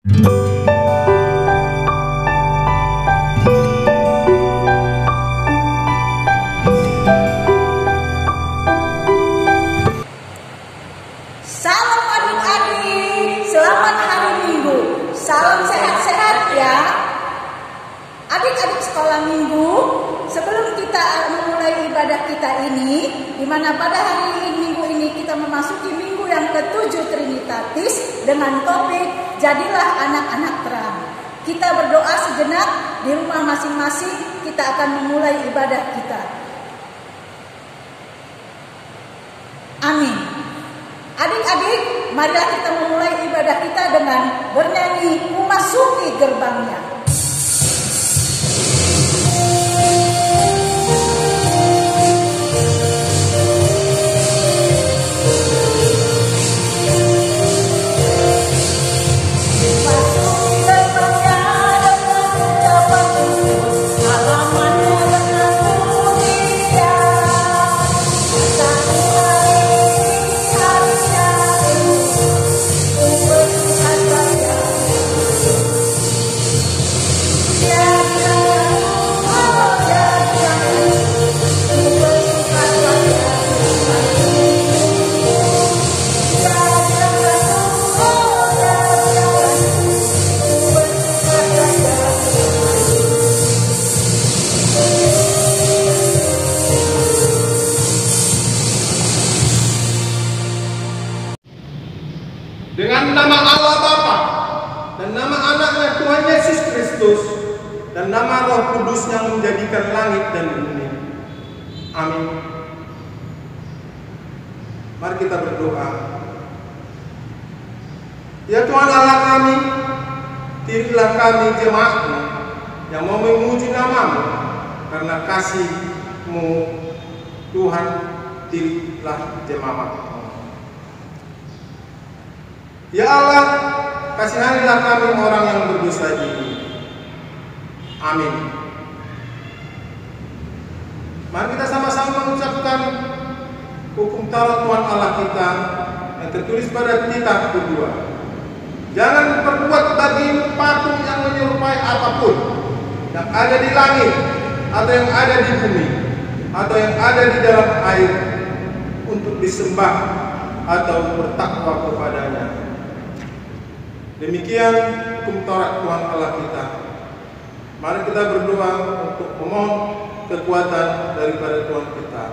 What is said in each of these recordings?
Salam adik-adik, selamat hari Minggu. Salam sehat-sehat ya. Adik-adik sekolah Minggu, sebelum kita memulai ibadah kita ini, di mana pada hari Minggu ini kita memasuki minggu yang ke-7 Trinitatis dengan topik Jadilah Anak-anak Terang. Kita berdoa sejenak di rumah masing-masing, kita akan memulai ibadah kita. Amin. Adik-adik, marilah kita memulai ibadah kita dengan bernyanyi memasuki gerbangnya. Dengan nama Allah Bapa dan nama Anaknya Tuhan Yesus Kristus dan nama Roh Kudus yang menjadikan langit dan bumi. Amin. Mari kita berdoa. Ya Tuhan Allah kami, tirilah kami jemaat-Mu yang mau memuji nama-Mu, karena kasih-Mu Tuhan, tirilah jemaat-Mu. Ya Allah, kasihanilah kami orang yang berdosa ini. Amin. Mari kita sama-sama mengucapkan hukum Taurat Tuhan Allah kita yang tertulis pada kitab kedua. Jangan berbuat bagimu patung yang menyerupai apapun yang ada di langit atau yang ada di bumi atau yang ada di dalam air untuk disembah atau bertakwa kepadanya. Demikian hukum Taurat Tuhan Allah kita. Mari kita berdoa untuk memohon kekuatan daripada Tuhan kita.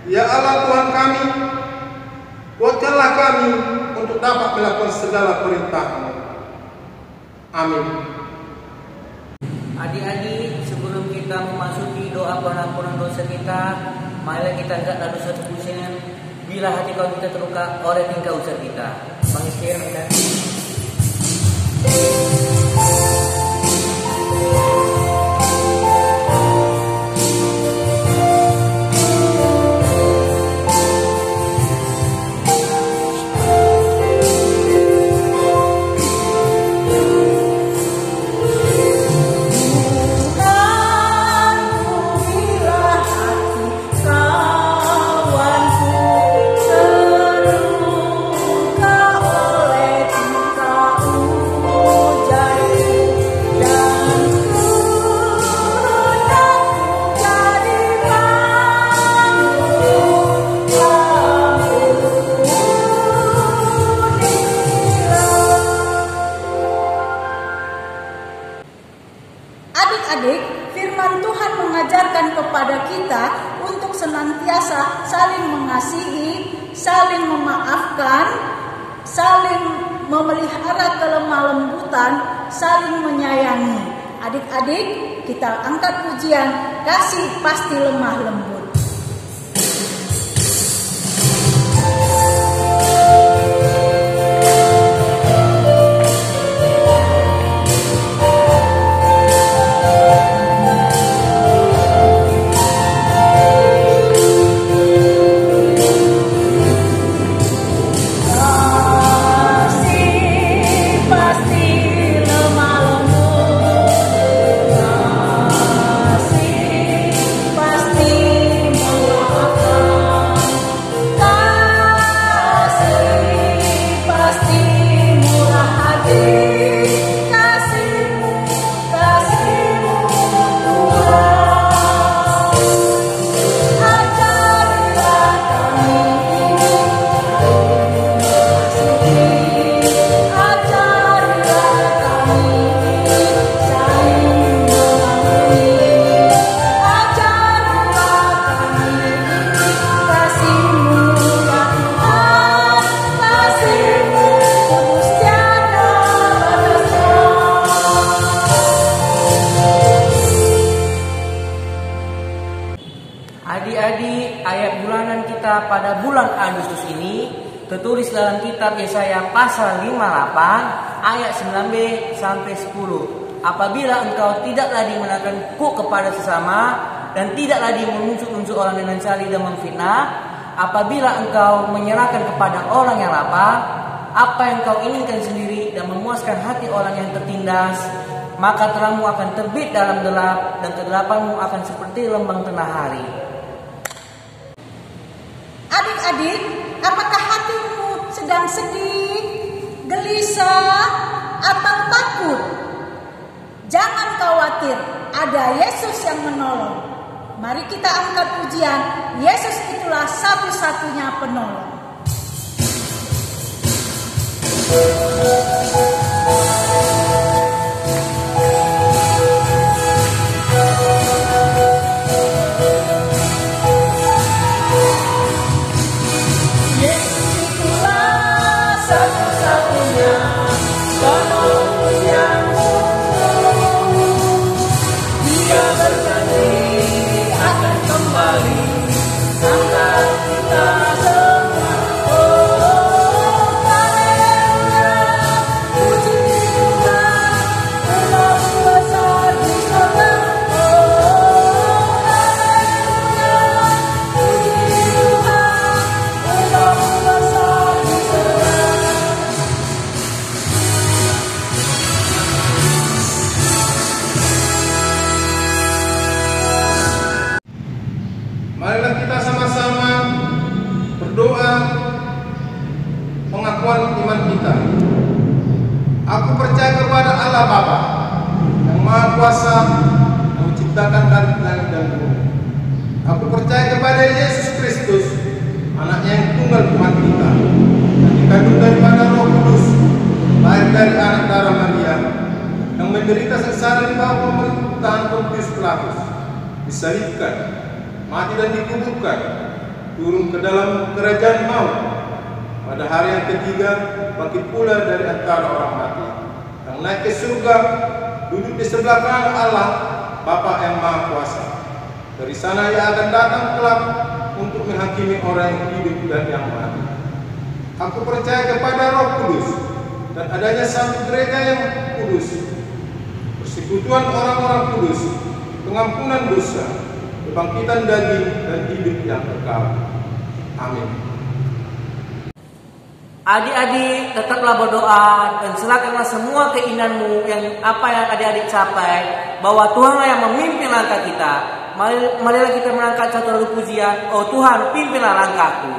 Ya Allah Tuhan kami, kuatkanlah kami untuk dapat melakukan segala perintah-Mu. Amin. Adik-adik, sebelum kita memasuki doa pengampunan dosa kita, marilah kita angkat dosa tebusan. Bila hati kau kita terluka, oleh tingkah usaha kita. Mengistir kita. Adik-adik, firman Tuhan mengajarkan kepada kita untuk senantiasa saling mengasihi, saling memaafkan, saling memelihara kelemah lembutan, saling menyayangi. Adik-adik, kita angkat pujian, kasih pasti lemah lembut. Pasti kita pada bulan Agustus ini tertulis dalam kitab Yesaya pasal 58 ayat 9b sampai 10. Apabila engkau tidak lagi menekanku kepada sesama dan tidak lagi menunjuk-nunjuk orang dengan cari dan memfitnah, apabila engkau menyerahkan kepada orang yang lapar apa yang kau inginkan sendiri dan memuaskan hati orang yang tertindas, maka terangmu akan terbit dalam gelap dan kegelapanmu akan seperti lembang tengah hari. Adik-adik, apakah hatimu sedang sedih, gelisah, atau takut? Jangan khawatir, ada Yesus yang menolong. Mari kita angkat pujian, Yesus itulah satu-satunya penolong. Marilah kita sama-sama berdoa pengakuan iman kita. Aku percaya kepada Allah Bapa yang Maha Kuasa yang menciptakan langit dan bumi. Aku percaya kepada Yesus Kristus, anaknya yang tunggal Tuhan kita, yang dikandung daripada Roh Kudus, lahir dari anak darah Maria, yang menderita sengsara di bawah pemerintahan Pontius Pilatus, disalibkan, mati dan dikuburkan, turun ke dalam kerajaan maut. Pada hari yang ketiga, bangkit pula dari antara orang mati, yang naik ke surga, duduk di sebelah kanan Allah, Bapa yang Maha Kuasa. Dari sana Ia akan datang kelak untuk menghakimi orang yang hidup dan yang mati. Aku percaya kepada Roh Kudus dan adanya satu gereja yang kudus, persekutuan orang-orang kudus, pengampunan dosa, kebangkitan daging dan hidup yang kekal. Amin. Adik-adik, tetaplah berdoa dan serahkanlah semua keinginanmu yang adik-adik capai, bahwa Tuhanlah yang memimpin langkah kita. Marilah kita mengangkat satu lagu pujian. Oh Tuhan, pimpinlah langkahku.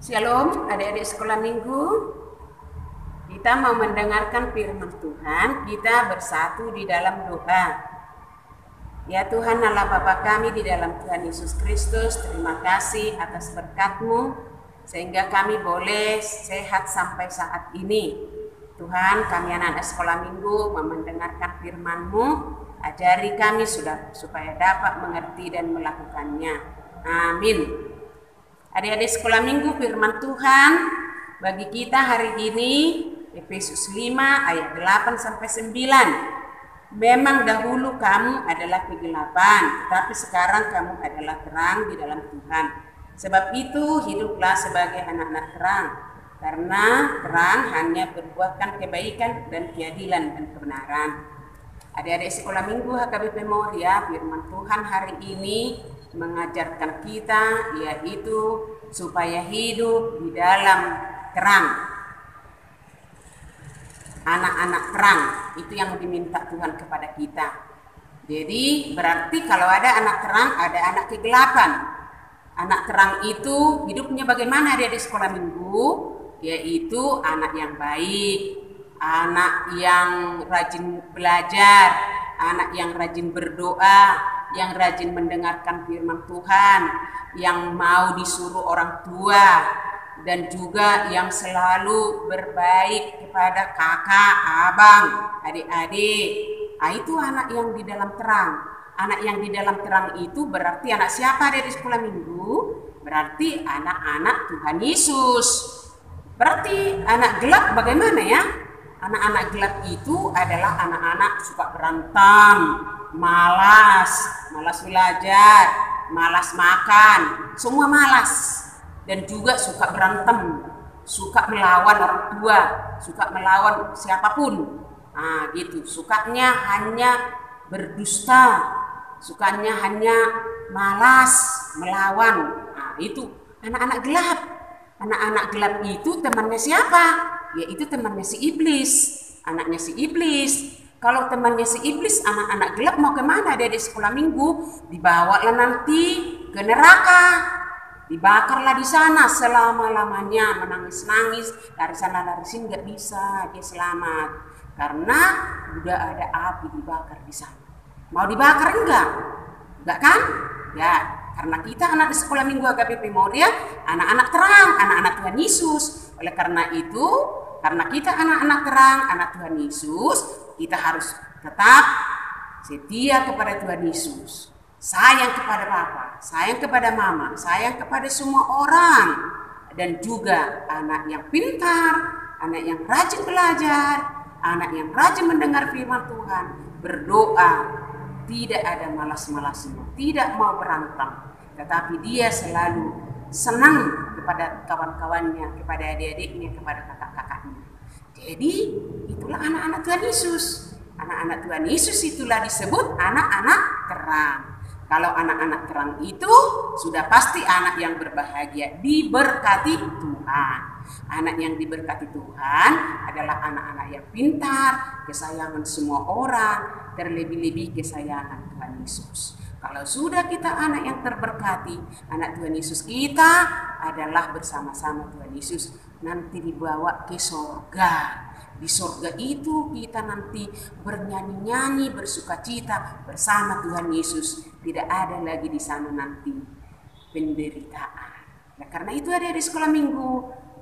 Shalom, adik-adik sekolah minggu. Kita mau mendengarkan firman Tuhan. Kita bersatu di dalam doa. Ya Tuhan Allah Bapa kami di dalam Tuhan Yesus Kristus, terima kasih atas berkat-Mu sehingga kami boleh sehat sampai saat ini. Tuhan, kami anak-anak sekolah minggu mau mendengarkan firman-Mu. Ajari kami supaya dapat mengerti dan melakukannya. Amin. Adik-adik sekolah minggu, firman Tuhan bagi kita hari ini Efesus 5 ayat 8 sampai 9. Memang dahulu kamu adalah kegelapan, tapi sekarang kamu adalah terang di dalam Tuhan. Sebab itu hiduplah sebagai anak-anak terang. karena terang hanya berbuahkan kebaikan dan keadilan dan kebenaran. Adik-adik sekolah minggu HKBP Moria, firman Tuhan hari ini mengajarkan kita yaitu supaya hidup di dalam terang. Anak-anak terang, itu yang diminta Tuhan kepada kita. Jadi berarti kalau ada anak terang, ada anak kegelapan. Anak terang itu hidupnya bagaimana dia di sekolah minggu? Yaitu anak yang baik, anak yang rajin belajar, anak yang rajin berdoa, yang rajin mendengarkan firman Tuhan, yang mau disuruh orang tua, dan juga yang selalu berbaik kepada kakak, abang, adik-adik. Nah, itu anak yang di dalam terang. Anak yang di dalam terang itu berarti anak siapa dari sekolah minggu? Berarti anak-anak Tuhan Yesus. Berarti anak gelap bagaimana ya? Anak-anak gelap itu adalah anak-anak suka berantem, malas belajar, malas makan, semua malas. Dan juga suka berantem, suka melawan orang tua, suka melawan siapapun. Nah gitu, sukanya hanya berdusta, sukanya hanya malas melawan. Nah itu anak-anak gelap. Anak-anak gelap itu temannya siapa? Yaitu temannya si iblis, anaknya si iblis. Kalau temannya si iblis, anak-anak gelap mau kemana dia di sekolah minggu? Dibawalah nanti ke neraka, dibakarlah di sana selama-lamanya, menangis-nangis dari sana dari sini, nggak bisa dia selamat karena udah ada api dibakar di sana. Mau dibakar enggak? Enggak kan? Ya. Karena kita anak di sekolah minggu HKBP Moria, anak-anak terang, anak-anak Tuhan Yesus. Oleh karena itu, karena kita anak-anak terang, anak Tuhan Yesus, kita harus tetap setia kepada Tuhan Yesus. Sayang kepada Bapa, sayang kepada Mama, sayang kepada semua orang. Dan juga anak yang pintar, anak yang rajin belajar, anak yang rajin mendengar firman Tuhan, berdoa, tidak ada malas-malasnya, tidak mau berantem. Tetapi dia selalu senang kepada kawan-kawannya, kepada adik-adiknya, kepada kakak-kakaknya. Jadi itulah anak-anak Tuhan Yesus. Anak-anak Tuhan Yesus itulah disebut anak-anak terang. Kalau anak-anak terang itu sudah pasti anak yang berbahagia, diberkati Tuhan. Anak yang diberkati Tuhan adalah anak-anak yang pintar, kesayangan semua orang, terlebih-lebih kesayangan Tuhan Yesus. Kalau sudah kita anak yang terberkati, anak Tuhan Yesus kita adalah bersama-sama Tuhan Yesus nanti dibawa ke sorga. Di sorga itu kita nanti bernyanyi-nyanyi, bersukacita bersama Tuhan Yesus. Tidak ada lagi di sana nanti penderitaan. Nah, karena itu ada di sekolah minggu,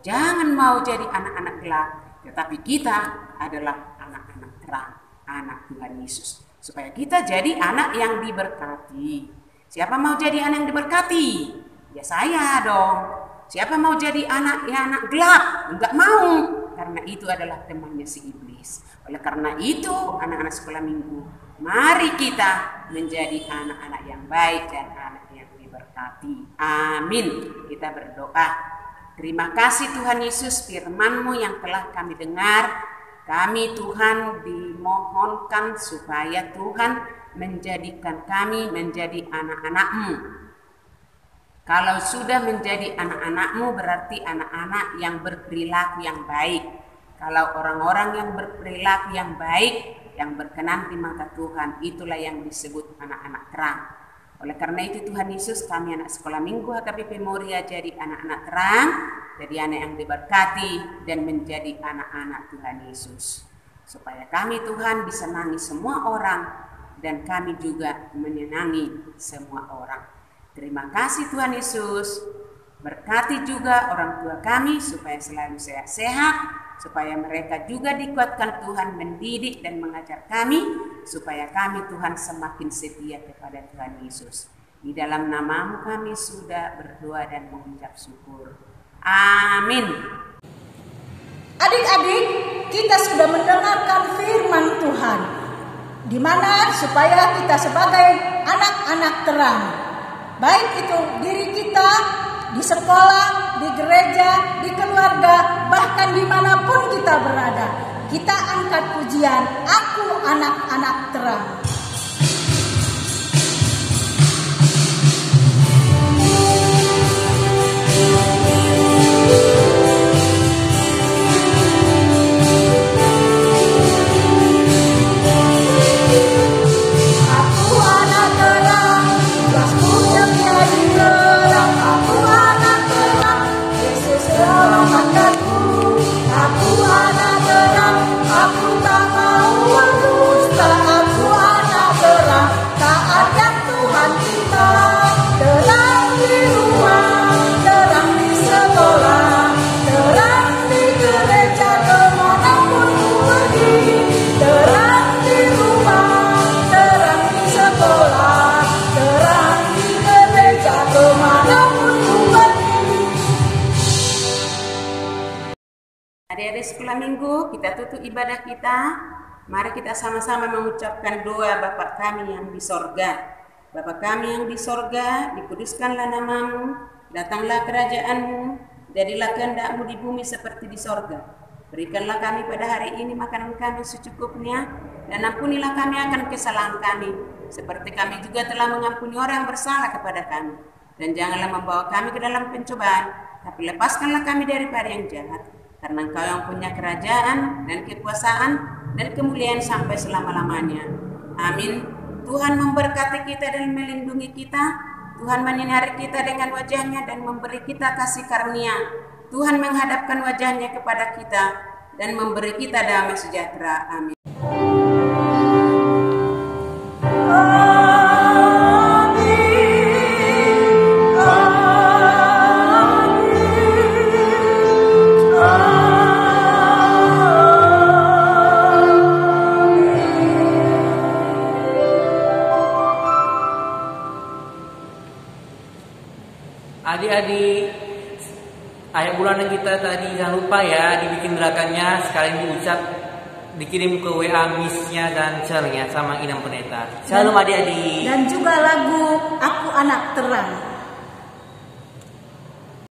jangan mau jadi anak-anak gelap, tetapi kita adalah anak-anak terang, anak Tuhan Yesus. Supaya kita jadi anak yang diberkati. Siapa mau jadi anak yang diberkati? Ya saya dong. Siapa mau jadi anak gelap? Enggak mau. Karena itu adalah temannya si iblis. Oleh karena itu, anak-anak sekolah minggu, mari kita menjadi anak-anak yang baik dan anak yang diberkati. Amin. Kita berdoa. Terima kasih Tuhan Yesus, firman-Mu yang telah kami dengar. Kami Tuhan dimohonkan supaya Tuhan menjadikan kami menjadi anak-anak-Mu. Kalau sudah menjadi anak-anak-Mu berarti anak-anak yang berperilaku yang baik. Kalau orang-orang yang berperilaku yang baik, yang berkenan di mata Tuhan, itulah yang disebut anak-anak terang. Oleh karena itu Tuhan Yesus, kami anak sekolah minggu HKBP Moria jadi anak-anak terang, jadi anak yang diberkati dan menjadi anak-anak Tuhan Yesus. Supaya kami Tuhan disenangi semua orang dan kami juga menyenangi semua orang. Terima kasih Tuhan Yesus. Berkati juga orang tua kami supaya selalu sehat-sehat, supaya mereka juga dikuatkan Tuhan mendidik dan mengajar kami, supaya kami Tuhan semakin setia kepada Tuhan Yesus. Di dalam nama-Mu kami sudah berdoa dan mengucap syukur. Amin. Adik-adik, kita sudah mendengarkan firman Tuhan, di mana supaya kita sebagai anak-anak terang, baik itu diri kita, di sekolah, di gereja, di keluarga, bahkan dimanapun kita berada. Kita angkat pujian, aku anak-anak terang. Adik-adik sekolah minggu, kita tutup ibadah kita. Mari kita sama-sama mengucapkan doa Bapa kami yang di sorga. Bapa kami yang di sorga, dikuduskanlah namamu, datanglah kerajaanmu, jadilah kehendak-mu di bumi seperti di sorga. Berikanlah kami pada hari ini makanan kami secukupnya, dan ampunilah kami akan kesalahan kami, seperti kami juga telah mengampuni orang yang bersalah kepada kami. Dan janganlah membawa kami ke dalam pencobaan, tapi lepaskanlah kami daripada yang jahat. Karena Engkau yang punya kerajaan dan kekuasaan dan kemuliaan sampai selama-lamanya. Amin. Tuhan memberkati kita dan melindungi kita. Tuhan menyinari kita dengan wajah-Nya dan memberi kita kasih karunia. Tuhan menghadapkan wajah-Nya kepada kita dan memberi kita damai sejahtera. Amin. Adik-adik, ayat bulanan kita tadi jangan lupa ya dibikin gerakannya, sekalian diucap, dikirim ke WA Miss-nya dan Cel-nya sama Inam Pendeta. Shalom adik-adik. Dan juga lagu Aku Anak Terang.